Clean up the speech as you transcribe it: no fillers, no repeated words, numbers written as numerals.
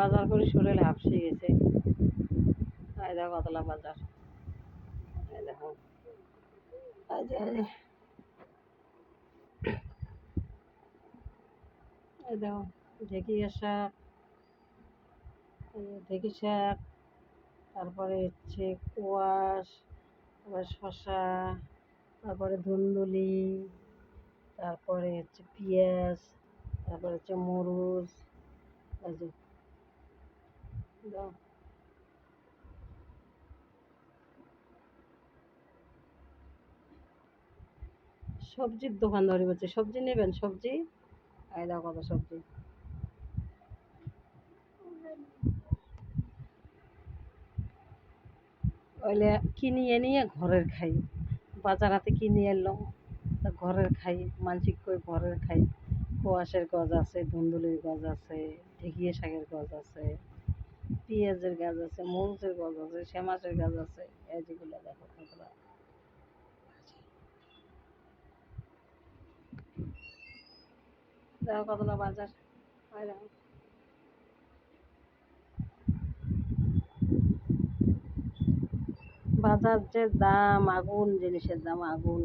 বাজার করে শরীর হাঁপসে গেছে। এই দেখো কতলা বাজার, এই দেখো, এই দেখো ঢেঁকি শাক, ঢেঁকি শাক, তারপরে হচ্ছে কোয়াশ, তারপরে শশা, তারপরে ধুন্দুলি, তারপরে হচ্ছে পেঁয়াজ, তারপরে হচ্ছে মরুচ, এই যে দাও। সবজির দোকান ধরে বলছে, সবজি নেবেন সবজি, এই দাও কত সবজি। ওইলে কিনিয়ে নিয়ে ঘরের খাই, বাজার হাতে কিনে এলাম তা ঘরের খাই, মানসিক করে ঘরের খাই। কোয়াশের গাছ আছে, ধুন্দুলির গাছ আছে, ঢেঁকিয়া শাকের গাছ আছে, পেঁয়াজের গাছ আছে, মরিচের গাছ আছে, শ্যামাসের গাছ আছে, এই যেগুলো দেখো কতটা। দেখো কতটা বাজার, হয় দেখো। বাজার যে দাম, আগুন জিনিসের দাম আগুন।